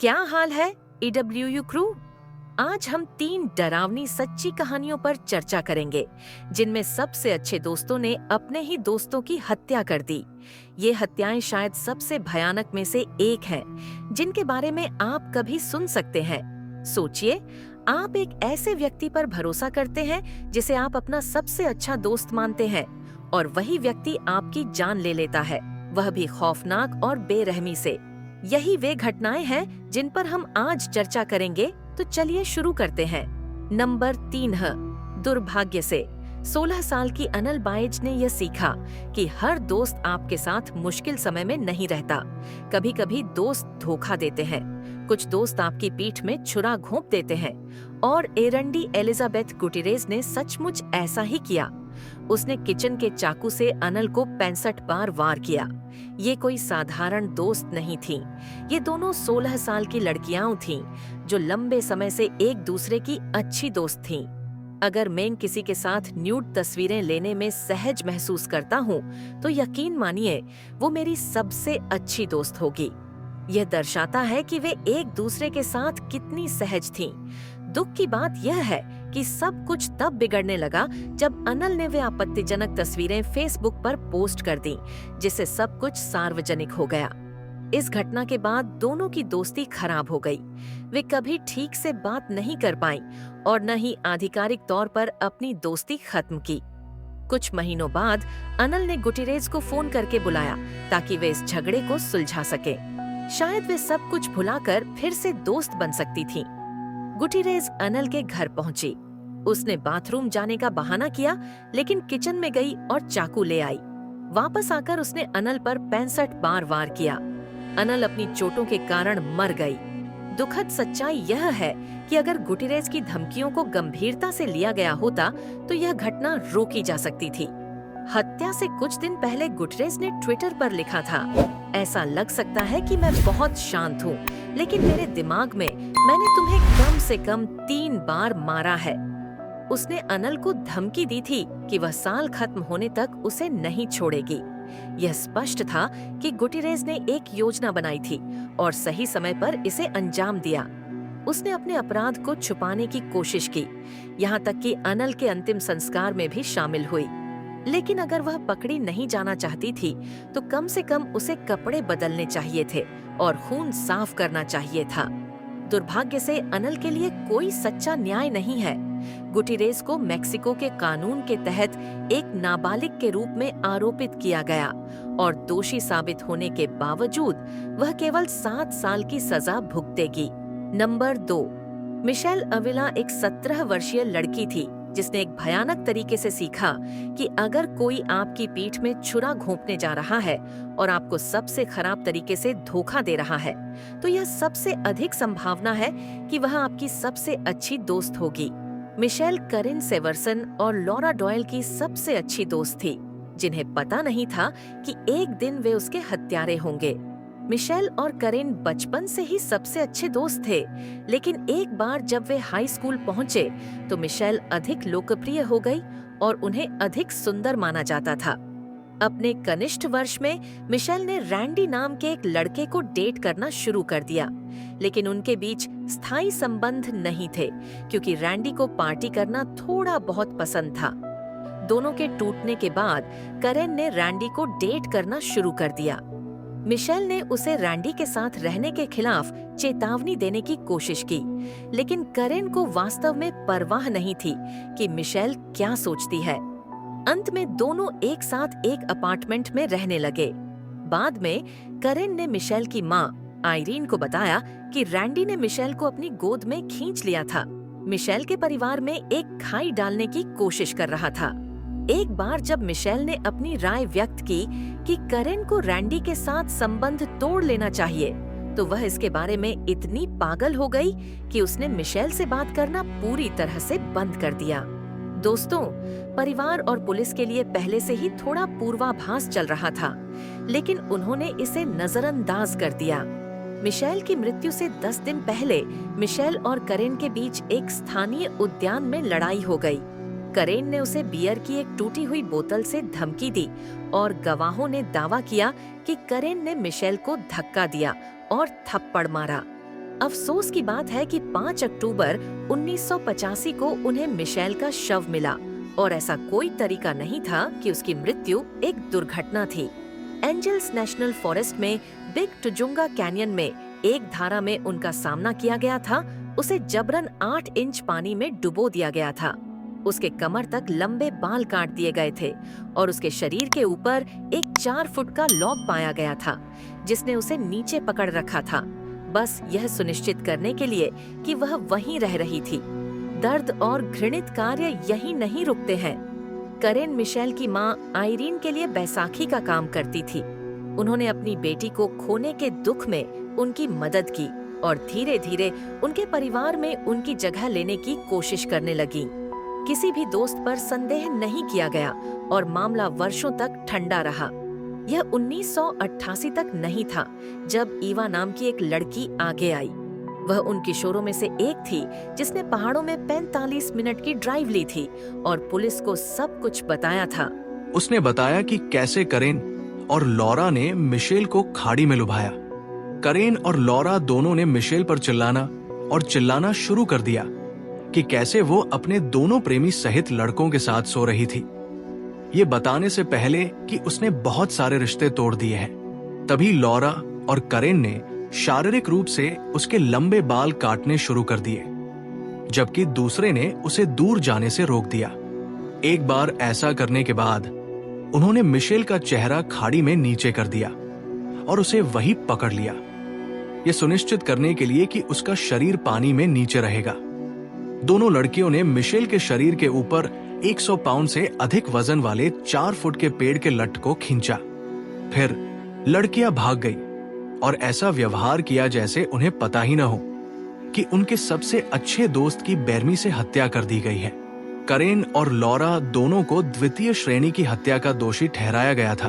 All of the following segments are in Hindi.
क्या हाल है EWU क्रू। आज हम 3 डरावनी सच्ची कहानियों पर चर्चा करेंगे जिनमें सबसे अच्छे दोस्तों ने अपने ही दोस्तों की हत्या कर दी। ये हत्याएं शायद सबसे भयानक में से एक है जिनके बारे में आप कभी सुन सकते हैं। सोचिए, आप एक ऐसे व्यक्ति पर भरोसा करते हैं जिसे आप अपना सबसे अच्छा दोस्त मानते हैं और वही व्यक्ति आपकी जान ले लेता है, वह भी खौफनाक और बेरहमी से। यही वे घटनाएं हैं जिन पर हम आज चर्चा करेंगे, तो चलिए शुरू करते हैं। नंबर 3 है दुर्भाग्य से। 16 साल की अनल बाएज ने यह सीखा कि हर दोस्त आपके साथ मुश्किल समय में नहीं रहता। कभी कभी दोस्त धोखा देते हैं, कुछ दोस्त आपकी पीठ में छुरा घोंप देते हैं और एरंडी एलिजाबेथ गुटिरेज ने सचमुच ऐसा ही किया। उसने किचन के चाकू से अनल को 65 बार वार किया। ये कोई साधारण दोस्त नहीं थी, ये दोनों 16 साल की लड़कियां थीं जो लंबे समय से एक दूसरे की अच्छी दोस्त थीं। अगर मैं किसी के साथ न्यूड तस्वीरें लेने में सहज महसूस करता हूँ, तो यकीन मानिए वो मेरी सबसे अच्छी दोस्त होगी। यह दर्शाता है कि वे एक दूसरे के साथ कितनी सहज थीं। दुख की बात यह है कि सब कुछ तब बिगड़ने लगा जब अनल ने वे आपत्तिजनक तस्वीरें फेसबुक पर पोस्ट कर दी, जिससे सब कुछ सार्वजनिक हो गया। इस घटना के बाद दोनों की दोस्ती खराब हो गई। वे कभी ठीक से बात नहीं कर पाईं और न ही आधिकारिक तौर पर अपनी दोस्ती खत्म की। कुछ महीनों बाद अनल ने गुटिरेज को फोन करके बुलाया ताकि वे इस झगड़े को सुलझा सके। शायद वे सब कुछ भुलाकर फिर से दोस्त बन सकती थीं। गुटिरेज अनल के घर पहुंची। उसने बाथरूम जाने का बहाना किया, लेकिन किचन में गई और चाकू ले आई। वापस आकर उसने अनल पर 65 बार वार किया। अनल अपनी चोटों के कारण मर गई। दुखद सच्चाई यह है कि अगर गुटिरेज की धमकियों को गंभीरता से लिया गया होता तो यह घटना रोकी जा सकती थी। हत्या से कुछ दिन पहले गुटिरेज ने ट्विटर पर लिखा था, ऐसा लग सकता है कि मैं बहुत शांत हूँ, लेकिन मेरे दिमाग में मैंने तुम्हें कम से कम 3 बार मारा है। उसने अनल को धमकी दी थी कि वह साल खत्म होने तक उसे नहीं छोड़ेगी। यह स्पष्ट था कि गुटिरेज ने एक योजना बनाई थी और सही समय पर इसे अंजाम दिया। उसने अपने अपराध को छुपाने की कोशिश की, यहाँ तक कि अनल के अंतिम संस्कार में भी शामिल हुई। लेकिन अगर वह पकड़ी नहीं जाना चाहती थी, तो कम से कम उसे कपड़े बदलने चाहिए थे और खून साफ करना चाहिए था। दुर्भाग्य से अनल के लिए कोई सच्चा न्याय नहीं है। गुटिरेज को मेक्सिको के कानून के तहत एक नाबालिग के रूप में आरोपित किया गया और दोषी साबित होने के बावजूद वह केवल 7 साल की सजा भुगतेगी। नंबर 2, मिशेल अविला एक 17 वर्षीय लड़की थी जिसने एक भयानक तरीके से सीखा कि अगर कोई आपकी पीठ में छुरा घोंपने जा रहा है और आपको सबसे खराब तरीके से धोखा दे रहा है, तो यह सबसे अधिक संभावना है कि वह आपकी सबसे अच्छी दोस्त होगी। मिशेल करिन सेवर्सन और लॉरा डॉयल की सबसे अच्छी दोस्त थी, जिन्हें पता नहीं था कि एक दिन वे उसके हत्यारे होंगे। मिशेल और करिन बचपन से ही सबसे अच्छे दोस्त थे, लेकिन एक बार जब वे हाई स्कूल पहुंचे तो मिशेल अधिक लोकप्रिय हो गई और उन्हें अधिक सुंदर माना जाता था। अपने कनिष्ठ वर्ष में मिशेल ने रैंडी नाम के एक लड़के को डेट करना शुरू कर दिया, लेकिन उनके बीच स्थायी संबंध नहीं थे क्योंकि रैंडी को पार्टी करना थोड़ा बहुत पसंद था। दोनों के टूटने के बाद करिन ने रैंडी को डेट करना शुरू कर दिया। मिशेल ने उसे रैंडी के साथ रहने के खिलाफ चेतावनी देने की कोशिश की, लेकिन करिन को वास्तव में परवाह नहीं थी कि मिशेल क्या सोचती है। अंत में दोनों एक साथ एक अपार्टमेंट में रहने लगे। बाद में करिन ने मिशेल की माँ आइरीन को बताया कि रैंडी ने मिशेल को अपनी गोद में खींच लिया था। मिशेल के परिवार में एक खाई डालने की कोशिश कर रहा था। एक बार जब मिशेल ने अपनी राय व्यक्त की कि करिन को रैंडी के साथ संबंध तोड़ लेना चाहिए, तो वह इसके बारे में इतनी पागल हो गई कि उसने मिशेल से बात करना पूरी तरह से बंद कर दिया। दोस्तों, परिवार और पुलिस के लिए पहले से ही थोड़ा पूर्वाभास चल रहा था, लेकिन उन्होंने इसे नजरअंदाज कर दिया। मिशेल की मृत्यु से 10 दिन पहले मिशेल और करिन के बीच एक स्थानीय उद्यान में लड़ाई हो गई। करेन ने उसे बियर की एक टूटी हुई बोतल से धमकी दी और गवाहों ने दावा किया कि करेन ने मिशेल को धक्का दिया और थप्पड़ मारा। अफसोस की बात है कि 5 अक्टूबर 1985 को उन्हें मिशेल का शव मिला और ऐसा कोई तरीका नहीं था कि उसकी मृत्यु एक दुर्घटना थी। एंजल्स नेशनल फॉरेस्ट में बिग टुजुंगा कैनियन में एक धारा में उनका सामना किया गया था। उसे जबरन 8 इंच पानी में डुबो दिया गया था। उसके कमर तक लंबे बाल काट दिए गए थे और उसके शरीर के ऊपर एक 4 फुट का लॉग पाया गया था जिसने उसे नीचे पकड़ रखा था, बस यह सुनिश्चित करने के लिए कि वह वहीं रह रही थी। दर्द और घृणित कार्य यहीं नहीं रुकते हैं। करेन मिशेल की मां आइरीन के लिए बैसाखी का काम करती थी। उन्होंने अपनी बेटी को खोने के दुख में उनकी मदद की और धीरे धीरे उनके परिवार में उनकी जगह लेने की कोशिश करने लगी। किसी भी दोस्त पर संदेह नहीं किया गया और मामला वर्षों तक ठंडा रहा। यह 1988 तक नहीं था जब ईवा नाम की एक लड़की आगे आई। वह उन किशोरों में से एक थी जिसने पहाड़ों में 45 मिनट की ड्राइव ली थी और पुलिस को सब कुछ बताया था। उसने बताया कि कैसे करेन और लॉरा ने मिशेल को खाड़ी में लुभाया। करेन और लॉरा दोनों ने मिशेल पर चिल्लाना शुरू कर दिया कि कैसे वो अपने दोनों प्रेमी सहित लड़कों के साथ सो रही थी, ये बताने से पहले कि उसने बहुत सारे रिश्ते तोड़ दिए हैं। तभी लॉरा और करेन ने शारीरिक रूप से उसके लंबे बाल काटने शुरू कर दिए, जबकि दूसरे ने उसे दूर जाने से रोक दिया। एक बार ऐसा करने के बाद उन्होंने मिशेल का चेहरा खाड़ी में नीचे कर दिया और उसे वहीं पकड़ लिया, ये सुनिश्चित करने के लिए कि उसका शरीर पानी में नीचे रहेगा। दोनों लड़कियों ने मिशेल के शरीर के ऊपर 100 पाउंड से अधिक वजन वाले 4 फुट के पेड़ के लट को खींचा। फिर लड़कियां भाग गई और ऐसा व्यवहार किया जैसे उन्हें पता ही न हो कि उनके सबसे अच्छे दोस्त की बेरहमी से हत्या कर दी गई है। करेन और लॉरा दोनों को द्वितीय श्रेणी की हत्या का दोषी ठहराया गया था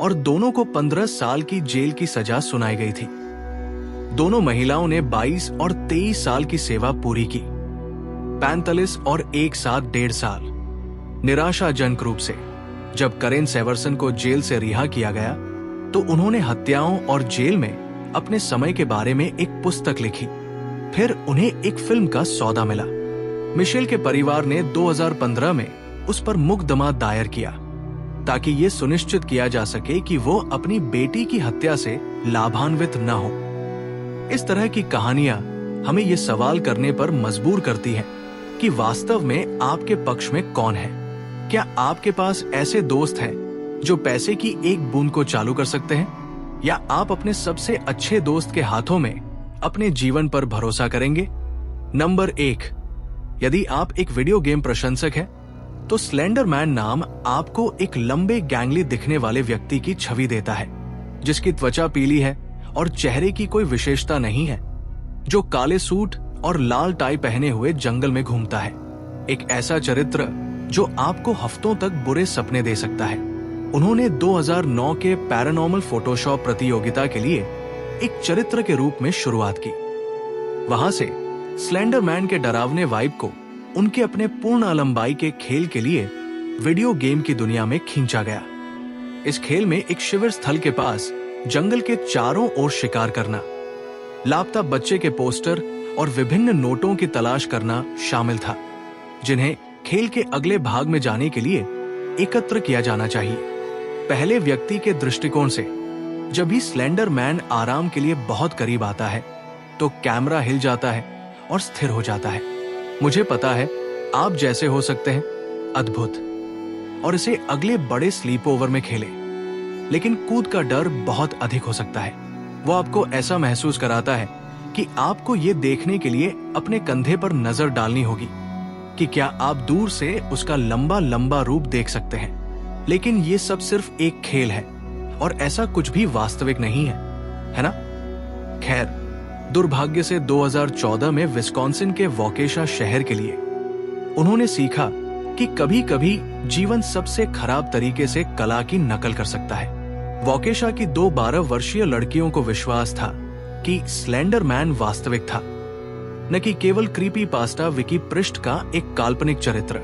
और दोनों को 15 साल की जेल की सजा सुनाई गई थी। दोनों महिलाओं ने 22 और 23 साल की सेवा पूरी की। 45 और एक साथ 1.5 साल। निराशाजनक रूप से जब करेन सेवर्सन को जेल से रिहा किया गया तो उन्होंने हत्याओं और जेल में अपने समय के बारे में एक पुस्तक लिखी। फिर उन्हें एक फिल्म का सौदा मिला। मिशेल के परिवार ने 2015 में उस पर मुकदमा दायर किया ताकि ये सुनिश्चित किया जा सके कि वो अपनी बेटी की हत्या से लाभान्वित न हो। इस तरह की कहानियां हमें ये सवाल करने पर मजबूर करती हैं कि वास्तव में आपके पक्ष में कौन है। क्या आपके पास ऐसे दोस्त हैं जो पैसे की एक बूंद को चालू कर सकते हैं, या आप अपने सबसे अच्छे दोस्त के हाथों में अपने जीवन पर भरोसा करेंगे? नंबर 1, यदि आप एक वीडियो गेम प्रशंसक हैं तो स्लेंडर मैन नाम आपको एक लंबे गैंगली दिखने वाले व्यक्ति की छवि देता है जिसकी त्वचा पीली है और चेहरे की कोई विशेषता नहीं है, जो काले सूट और लाल टाई पहने हुए जंगल में घूमता है। एक ऐसा चरित्र जो आपको हफ्तों तक बुरे सपने दे सकता है। उन्होंने 2009 के पैरानॉर्मल फोटोशॉप प्रतियोगिता के लिए एक चरित्र के रूप में शुरुआत की। वहां से स्लेंडर मैन के डरावने वाइब को उनके अपने पूर्ण लंबाई के खेल के लिए वीडियो गेम की दुनिया में खींचा गया। इस खेल में एक शिविर स्थल के पास जंगल के चारों ओर शिकार करना, लापता बच्चे के पोस्टर और विभिन्न नोटों की तलाश करना शामिल था, जिन्हें खेल के अगले भाग में जाने के लिए एकत्र किया जाना चाहिए। पहले व्यक्ति के दृष्टिकोण से जब भी स्लेंडर मैन आराम के लिए बहुत करीब आता है तो कैमरा हिल जाता है और स्थिर हो जाता है। मुझे पता है आप जैसे हो सकते हैं, अद्भुत, और इसे अगले बड़े स्लीप ओवर में खेलें, लेकिन कूद का डर बहुत अधिक हो सकता है। वो आपको ऐसा महसूस कराता है कि आपको ये देखने के लिए अपने कंधे पर नजर डालनी होगी कि क्या आप दूर से उसका लंबा लंबा रूप देख सकते हैं। लेकिन ये सब सिर्फ एक खेल है और ऐसा कुछ भी वास्तविक नहीं है ना? खैर, दुर्भाग्य से 2014 में विस्कॉन्सिन के वॉकेशा शहर के लिए उन्होंने सीखा कि कभी-कभी जीवन सबसे खराब तरीके से कला की नकल कर सकता है। वॉकेशा की 2 12 वर्षीय लड़कियों को विश्वास था कि स्लेंडर मैन वास्तविक था, न कि केवल क्रीपी पास्टा विकी पृष्ठ का एक काल्पनिक चरित्र।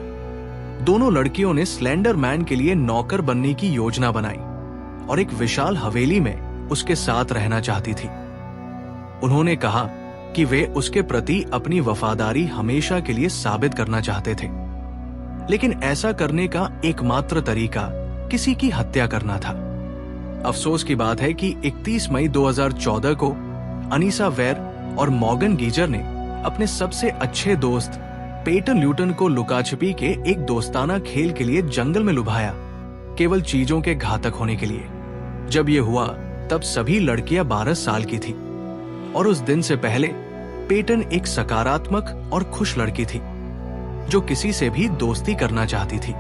दोनों लड़कियों ने स्लेंडर मैन के लिए नौकर बनने की योजना बनाई और एक विशाल हवेली में उसके साथ रहना चाहती थी। उन्होंने कहा कि वे उसके प्रति अपनी वफादारी हमेशा के लिए साबित करना चाहते थे, लेकिन ऐसा करने का एकमात्र तरीका किसी की हत्या करना था। अफसोस की बात है कि 31 मई 2014 को अनीसा वेर और मॉर्गन गीजर ने अपने सबसे अच्छे दोस्त पेटन ल्यूटन को लुकाछिपी के एक दोस्ताना खेल के लिए जंगल में लुभाया, केवल चीजों के घातक होने के लिए। जब ये हुआ तब सभी लड़कियां 12 साल की थी और उस दिन से पहले पेटन एक सकारात्मक और खुश लड़की थी जो किसी से भी दोस्ती करना चाहती थी।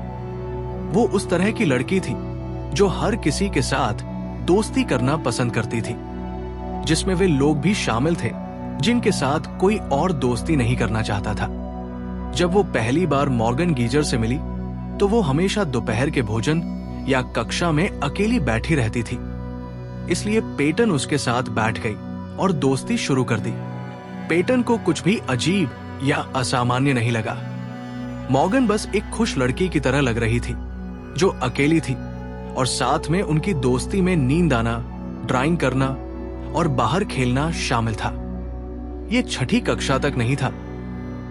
वो उस तरह की लड़की थी जो हर किसी के साथ दोस्ती करना पसंद करती थी, जिसमें वे लोग भी शामिल थे जिनके साथ कोई और दोस्ती नहीं करना चाहता था। जब वो पहली बार मॉर्गन गीजर से मिली तो वो हमेशा दोपहर के भोजन या कक्षा में अकेली बैठी रहती थी, इसलिए पेटन उसके साथ बैठ गई और दोस्ती शुरू कर दी। पेटन को कुछ भी अजीब या असामान्य नहीं लगा। मॉर्गन बस एक खुश लड़की की तरह लग रही थी जो अकेली थी, और साथ में उनकी दोस्ती में नींद आना, ड्राइंग करना और बाहर खेलना शामिल था। ये 6ठी कक्षा तक नहीं था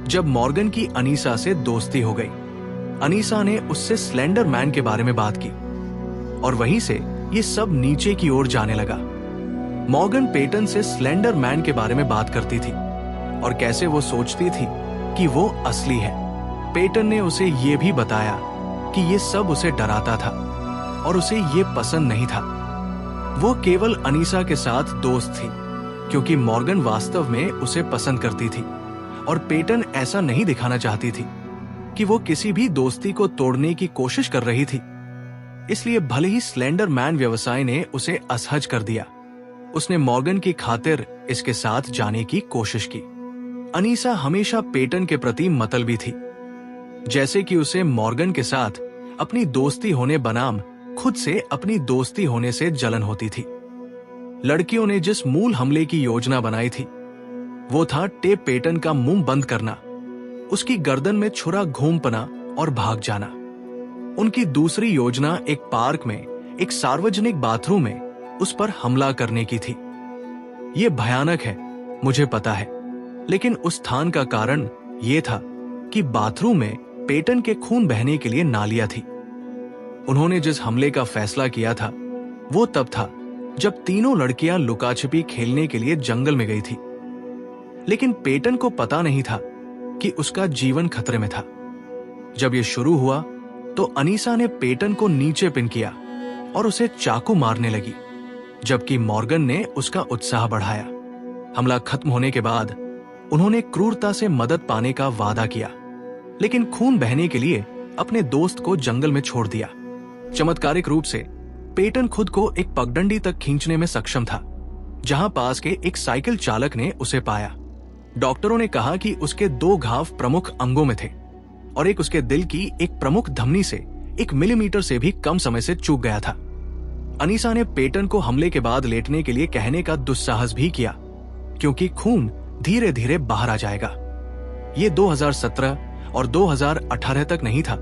जब मॉर्गन की अनीसा से दोस्ती हो गई। अनीसा ने उससे स्लेंडर मैन के बारे में बात की और वहीं से ये सब नीचे की ओर जाने लगा। मॉर्गन पेटन से स्लेंडर मैन के बारे में बात करती थी और कैसे वो सोचती थी कि वो असली है। पेटन ने उसे ये भी बताया कि ये सब उसे डराता था और उसे ये पसंद नहीं था। वो केवल अनीसा के साथ दोस्त थी क्योंकि मॉर्गन वास्तव में उसे पसंद करती थी और पेटन ऐसा नहीं दिखाना चाहती थी कि वो किसी भी दोस्ती को तोड़ने की कोशिश कर रही थी। इसलिए भले ही स्लेंडर मैन व्यवसाय ने उसे असहज कर दिया, उसने मॉर्गन की खातिर इसके साथ जाने की कोशिश की। अनीसा हमेशा पेटन के प्रति मतलबी थी, जैसे कि उसे मॉर्गन के साथ अपनी दोस्ती होने बनाम खुद से अपनी दोस्ती होने से जलन होती थी। लड़कियों ने जिस मूल हमले की योजना बनाई थी वो था टेप पेटन का मुंह बंद करना, उसकी गर्दन में छुरा घूमपना और भाग जाना। उनकी दूसरी योजना एक पार्क में एक सार्वजनिक बाथरूम में उस पर हमला करने की थी। ये भयानक है, मुझे पता है, लेकिन उस स्थान का कारण यह था कि बाथरूम में पेटन के खून बहने के लिए नालियां थी। उन्होंने जिस हमले का फैसला किया था वो तब था जब तीनों लड़कियां लुकाछिपी खेलने के लिए जंगल में गई थी, लेकिन पेटन को पता नहीं था कि उसका जीवन खतरे में था। जब यह शुरू हुआ तो अनीसा ने पेटन को नीचे पिन किया और उसे चाकू मारने लगी, जबकि मॉर्गन ने उसका उत्साह बढ़ाया। हमला खत्म होने के बाद उन्होंने क्रूरता से मदद पाने का वादा किया, लेकिन खून बहने के लिए अपने दोस्त को जंगल में छोड़ दिया। चमत्कारिक रूप से पेटन खुद को एक पगडंडी तक खींचने में सक्षम था, जहां पास के एक साइकिल चालक ने उसे पाया। डॉक्टरों ने कहा कि उसके 2 घाव प्रमुख अंगों में थे और एक उसके दिल की एक प्रमुख धमनी से 1 मिलीमीटर से भी कम समय से चूक गया था। अनीसा ने पेटन को हमले के बाद लेटने के लिए कहने का दुस्साहस भी किया, क्योंकि खून धीरे धीरे बाहर आ जाएगा। ये 2017 और 2018 तक नहीं था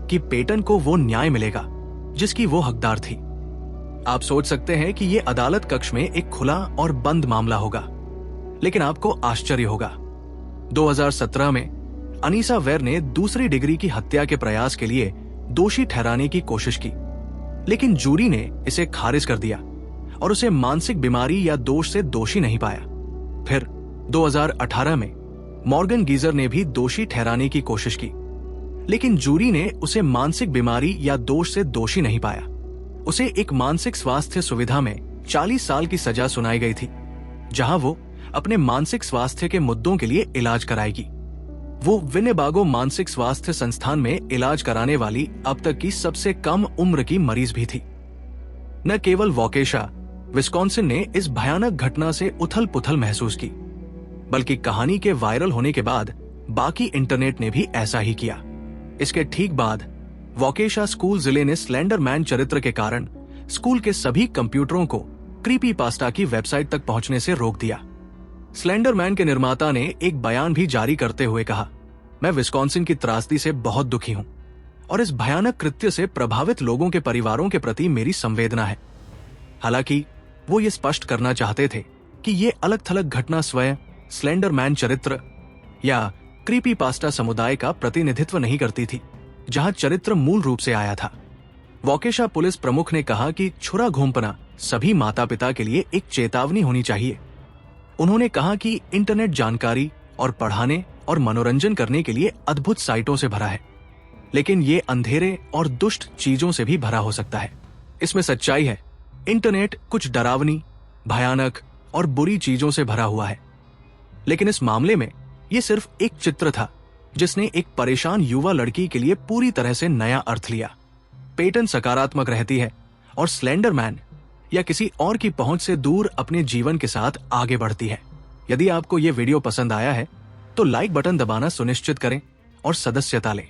कि पेटन को वो न्याय मिलेगा जिसकी वो हकदार थी। आप सोच सकते हैं कि ये अदालत कक्ष में एक खुला और बंद मामला होगा, लेकिन आपको आश्चर्य होगा। 2017 में अनीसा वेर ने दूसरी डिग्री की हत्या के प्रयास के लिए दोषी ठहराने की कोशिश की, लेकिन जूरी ने इसे खारिज कर दिया और उसे मानसिक बीमारी या दोष से दोषी नहीं पाया। फिर 2018 में मॉर्गन गीजर ने भी दोषी ठहराने की कोशिश की, लेकिन जूरी ने उसे मानसिक बीमारी या दोष से दोषी नहीं पाया। उसे एक मानसिक स्वास्थ्य सुविधा में 40 साल की सजा सुनाई गई थी, जहां वो अपने मानसिक स्वास्थ्य के मुद्दों के लिए इलाज कराएगी। वो विनेबागो मानसिक स्वास्थ्य संस्थान में इलाज कराने वाली अब तक की सबसे कम उम्र की मरीज भी थी। न केवल वॉकेशा, विस्कॉन्सिन ने इस भयानक घटना से उथल पुथल महसूस की, बल्कि कहानी के वायरल होने के बाद बाकी इंटरनेट ने भी ऐसा ही किया। इसके ठीक बाद वॉकेशा स्कूल जिले ने स्लेंडर मैन चरित्र के कारण स्कूल के सभी कंप्यूटरों को क्रीपीपास्टा की वेबसाइट तक पहुंचने से रोक दिया। स्लेंडर मैन के निर्माता ने एक बयान भी जारी करते हुए कहा, मैं विस्कॉन्सिन की त्रासदी से बहुत दुखी हूं और इस भयानक कृत्य से प्रभावित लोगों के परिवारों के प्रति मेरी संवेदना है। हालांकि वो ये स्पष्ट करना चाहते थे कि ये अलग थलग घटना स्वयं स्लेंडरमैन चरित्र या क्रीपी पास्टा समुदाय का प्रतिनिधित्व नहीं करती थी, जहां चरित्र मूल रूप से आया था। वोकेशा पुलिस प्रमुख ने कहा कि छुरा घोंपना सभी माता पिता के लिए एक चेतावनी होनी चाहिए। उन्होंने कहा कि इंटरनेट जानकारी और पढ़ाने और मनोरंजन करने के लिए अद्भुत साइटों से भरा है, लेकिन ये अंधेरे और दुष्ट चीजों से भी भरा हो सकता है। इसमें सच्चाई है, इंटरनेट कुछ डरावनी, भयानक और बुरी चीजों से भरा हुआ है, लेकिन इस मामले में ये सिर्फ एक चित्र था जिसने एक परेशान युवा लड़की के लिए पूरी तरह से नया अर्थ लिया। पेटन सकारात्मक रहती है और स्लेंडरमैन या किसी और की पहुंच से दूर अपने जीवन के साथ आगे बढ़ती है। यदि आपको ये वीडियो पसंद आया है तो लाइक बटन दबाना सुनिश्चित करें और सदस्यता लें।